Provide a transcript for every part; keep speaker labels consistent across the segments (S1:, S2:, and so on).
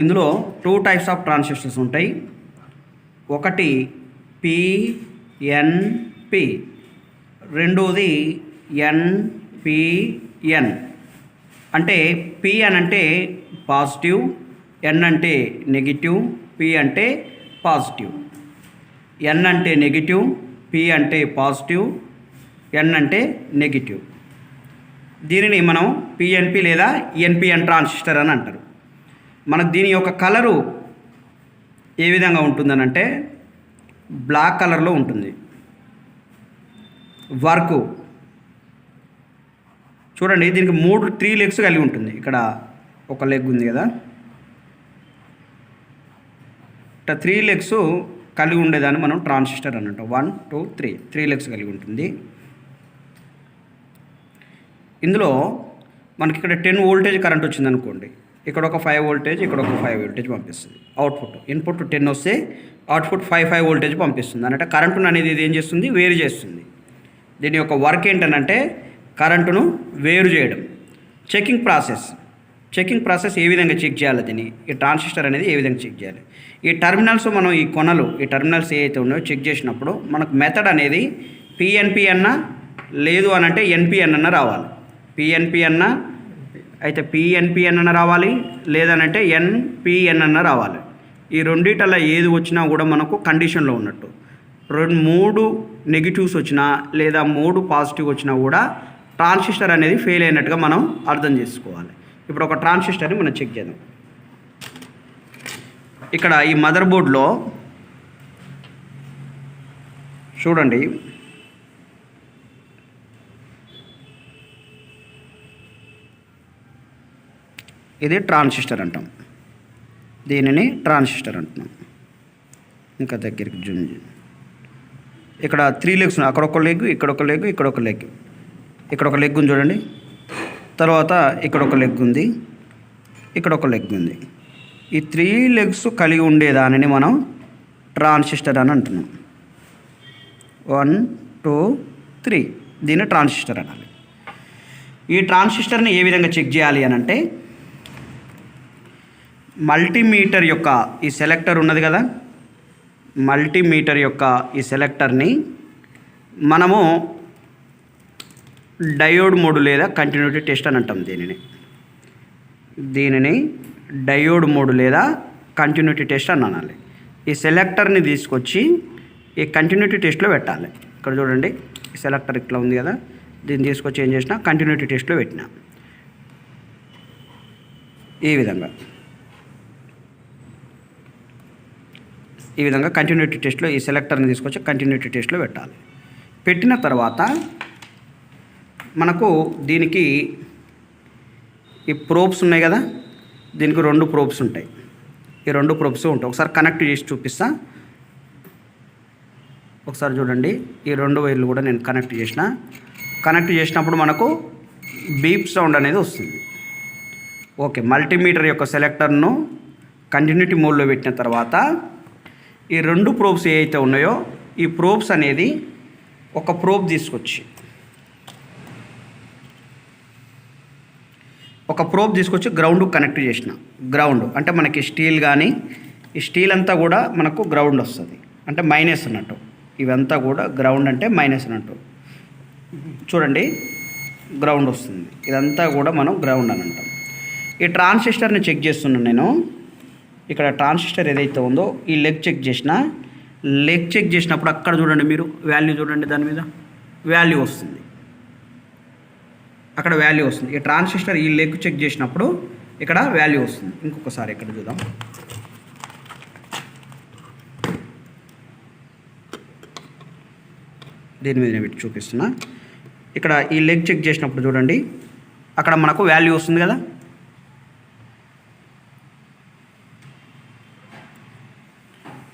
S1: ఇందులో two types of transistors ఉంటాయి. ఒకటి పిఎన్పి, రెండోది ఎన్పిఎన్. అంటే పి అని అంటే పాజిటివ్, ఎన్ అంటే నెగిటివ్, పి అంటే పాజిటివ్. ఎన్ అంటే నెగిటివ్, పి అంటే పాజిటివ్, ఎన్ అంటే నెగిటివ్. దీనిని మనం పిఎన్పి లేదా ఎన్పిఎన్ ట్రాన్సిస్టర్ అని అంటారు. మనకు దీని యొక్క కలరు ఏ విధంగా ఉంటుందనంటే బ్లాక్ కలర్లో ఉంటుంది. వర్క్ చూడండి, దీనికి 3 లెగ్స్ కలిగి ఉంటుంది. ఇక్కడ ఒక లెగ్ ఉంది కదా, ఇట్లా 3 లెగ్స్ కలిగి ఉండేదాన్ని మనం ట్రాన్సిస్టర్ అని అంటాం. 1 2 3 లెగ్స్ కలిగి ఉంటుంది. ఇందులో మనకి ఇక్కడ 10 వోల్టేజ్ కరెంట్ వచ్చింది అనుకోండి, ఇక్కడ ఒక 5 వోల్టేజ్, ఇక్కడ ఒక 5 వోల్టేజ్ పంపిస్తుంది. అవుట్పుట్ ఇన్పుట్ 10 వస్తే అవుట్పుట్ 5 వోల్టేజ్ పంపిస్తుంది. అంటే కరెంటును అనేది ఇది ఏం చేస్తుంది, వేరు చేస్తుంది. దీని యొక్క వర్క్ ఏంటనంటే కరెంటును వేరు చేయడం. చెకింగ్ ప్రాసెస్ ఏ విధంగా చెక్ చేయాలి, దీన్ని ఈ ట్రాన్సిస్టర్ అనేది ఏ విధంగా చెక్ చేయాలి. ఈ టర్మినల్స్ మనం ఈ టర్మినల్స్ ఏవైతే ఉన్నాయో చెక్ చేసినప్పుడు మనకు మెథడ్ అనేది పిఎన్పి అన్నా లేదు అని అంటే ఎన్పిఎన్ అన్న రావాలి. పిఎన్పి అన్న అయితే పిఎన్పిఎన్ అన్న రావాలి, లేదనంటే ఎన్పిఎన్ అన్న రావాలి. ఈ రెండిటల్లో ఏది వచ్చినా కూడా మనకు కండిషన్లో ఉన్నట్టు. 3 నెగిటివ్స్ వచ్చినా లేదా 3 పాజిటివ్ వచ్చినా కూడా ట్రాన్సిస్టర్ అనేది ఫెయిల్ అయినట్టుగా మనం అర్థం చేసుకోవాలి. ఇప్పుడు ఒక ట్రాన్సిస్టర్ని మనం చెక్ చేద్దాం. ఇక్కడ ఈ మదర్ బోర్డ్లో చూడండి, ఇది ట్రాన్సిస్టర్ అంటాం, దీనిని ట్రాన్సిస్టర్ అంటున్నాం. ఇంకా దగ్గరికి జూమ్. ఇక్కడ 3 లెగ్స్ ఉన్నాయి. అక్కడ ఒక లెగ్, ఇక్కడ ఒక లెగ్, ఇక్కడ ఒక లెగ్, ఇక్కడ ఒక లెగ్ ఉంది చూడండి. తర్వాత ఇక్కడ ఒక లెగ్ ఉంది, ఇక్కడ ఒక లెగ్ ఉంది. ఈ 3 లెగ్స్ కలిగి ఉండేదానిని మనం ట్రాన్సిస్టర్ అని అంటున్నాం. 1 2 3 దీన్ని ట్రాన్సిస్టర్ అనాలి. ఈ ట్రాన్సిస్టర్ని ఏ విధంగా చెక్ చేయాలి అని అంటే మల్టీమీటర్ యొక్క ఈ సెలెక్టర్ ఉన్నది కదా, మల్టీమీటర్ యొక్క ఈ సెలెక్టర్ని మనము డయోడ్ మోడ్ లేదా కంటిన్యూటీ టెస్ట్ అని అంటాం. దీనిని డయోడ్ మోడ్ లేదా కంటిన్యూటీ టెస్ట్ అని అనాలి. ఈ సెలెక్టర్ని తీసుకొచ్చి ఈ కంటిన్యూటీ టెస్ట్లో పెట్టాలి. ఇక్కడ చూడండి, ఈ సెలెక్టర్ ఇట్లా ఉంది కదా, దీన్ని తీసుకొచ్చి ఏం చేసినా కంటిన్యూటీ టెస్ట్లో పెట్టినా ఈ విధంగా కంటిన్యూటీ టెస్ట్లో ఈ సెలెక్టర్ని తీసుకొచ్చి కంటిన్యూటీ టెస్ట్లో పెట్టాలి. పెట్టిన తర్వాత మనకు దీనికి ఈ ప్రోబ్స్ ఉన్నాయి కదా, దీనికి 2 ప్రోబ్స్ ఉంటాయి. ఈ 2 ప్రోబ్స్ ఉంటాయి. ఒకసారి కనెక్ట్ చేసి చూపిస్తా. ఒకసారి చూడండి, ఈ 2 వైర్లు కూడా నేను కనెక్ట్ చేసినప్పుడు మనకు బీప్ సౌండ్ అనేది వస్తుంది. ఓకే, మల్టీమీటర్ యొక్క సెలెక్టర్ను కంటిన్యూటీ మోడ్లో పెట్టిన తర్వాత ఈ 2 ప్రోబ్స్ ఏవైతే ఉన్నాయో ఈ ప్రోబ్స్ అనేది ఒక ప్రోబ్ తీసుకొచ్చి గ్రౌండ్ కనెక్ట్ చేసిన. గ్రౌండ్ అంటే మనకి స్టీల్ కానీ ఈ స్టీల్ అంతా కూడా మనకు గ్రౌండ్ వస్తుంది, అంటే మైనస్ అన్నట్టు. ఇవంతా కూడా గ్రౌండ్ అంటే మైనస్ అన్నట్టు. చూడండి, గ్రౌండ్ వస్తుంది. ఇదంతా కూడా మనం గ్రౌండ్ అని అంటాం. ఈ ట్రాన్సిస్టర్ని చెక్ చేస్తున్నాను నేను. ఇక్కడ ట్రాన్సిస్టర్ ఏదైతే ఉందో ఈ లెగ్ చెక్ చేసినప్పుడు అక్కడ చూడండి, మీరు వాల్యూ చూడండి, దాని మీద వాల్యూ వస్తుంది. అక్కడ వాల్యూ వస్తుంది. ఈ ట్రాన్సిస్టర్ ఈ లెగ్ చెక్ చేసినప్పుడు ఇక్కడ వాల్యూ వస్తుంది. ఇంకొకసారి ఇక్కడ చూద్దాం. దీని మీద పెట్టి చూపిస్తున్నా. ఇక్కడ ఈ లెగ్ చెక్ చేసినప్పుడు చూడండి, అక్కడ మనకు వాల్యూ వస్తుంది కదా.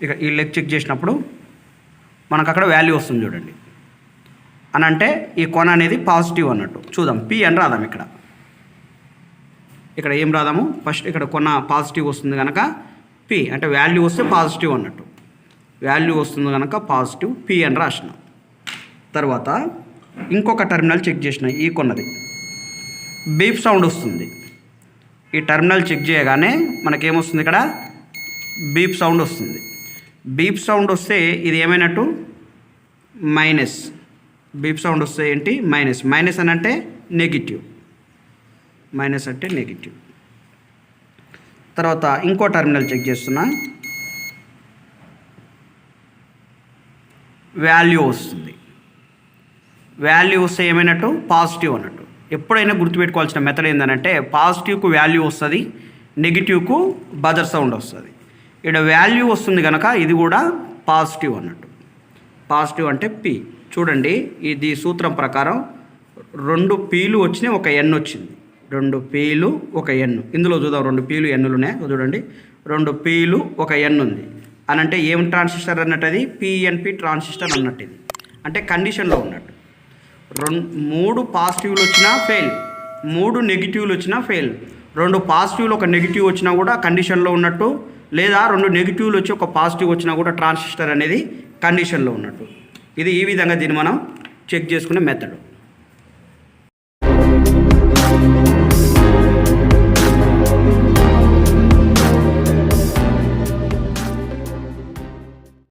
S1: ఇక ఈ లెగ్ చెక్ చేసినప్పుడు మనకు అక్కడ వాల్యూ వస్తుంది చూడండి. అని అంటే ఈ కొన అనేది పాజిటివ్ అన్నట్టు. చూద్దాం, పి అని రాదాం. ఇక్కడ ఏం రాదాము, ఫస్ట్ ఇక్కడ కొన పాజిటివ్ వస్తుంది కనుక పి అంటే వాల్యూ వస్తే పాజిటివ్ అన్నట్టు. వాల్యూ వస్తుంది కనుక పాజిటివ్ పి అని రాసినాం. తర్వాత ఇంకొక టెర్మినల్ చెక్ చేసిన, ఈ కొన్నది బీప్ సౌండ్ వస్తుంది. ఈ టర్మినల్ చెక్ చేయగానే మనకేమొస్తుంది ఇక్కడ బీప్ సౌండ్ వస్తుంది. బీప్ సౌండ్ వస్తే ఇది ఏమైనట్టు మైనస్. బీప్ సౌండ్ వస్తే ఏంటి మైనస్. మైనస్ అని అంటే నెగిటివ్. మైనస్ అంటే నెగిటివ్. తర్వాత ఇంకో టర్మినల్ చెక్ చేస్తున్నా, వాల్యూ వస్తుంది. వాల్యూ వస్తే ఏమైనట్టు పాజిటివ్ అన్నట్టు. ఎప్పుడైనా గుర్తుపెట్టుకోవాల్సిన మెథడ్ ఏంటంటే పాజిటివ్కు వాల్యూ వస్తుంది, నెగిటివ్కు బజర్ సౌండ్ వస్తుంది. ఇక్కడ వాల్యూ వస్తుంది కనుక ఇది కూడా పాజిటివ్ అన్నట్టు. పాజిటివ్ అంటే పి. చూడండి ఇది సూత్రం ప్రకారం 2 పీలు వచ్చినాయి, ఒక ఎన్ వచ్చింది. 2 పీలు ఒక ఎన్. ఇందులో చూద్దాం 2 పీలు ఎన్నులు ఉన్నాయి. చూడండి 2 పీలు ఒక ఎన్ ఉంది అని అంటే ఏం ట్రాన్సిస్టర్ అన్నట్టు, అది పిఎన్పి ట్రాన్సిస్టర్ అన్నట్టు. ఇది అంటే కండిషన్లో ఉన్నట్టు. 3 పాజిటివ్లు వచ్చినా ఫెయిల్, 3 నెగిటివ్లు వచ్చినా ఫెయిల్. 2 పాజిటివ్లు ఒక నెగిటివ్ వచ్చినా కూడా కండిషన్లో ఉన్నట్టు, లేదా 2 నెగిటివ్లు వచ్చి ఒక పాజిటివ్ వచ్చినా కూడా ట్రాన్సిస్టర్ అనేది కండిషన్లో ఉన్నట్టు. ఇది ఈ విధంగా దీన్ని మనం చెక్ చేసుకునే మెథడ్.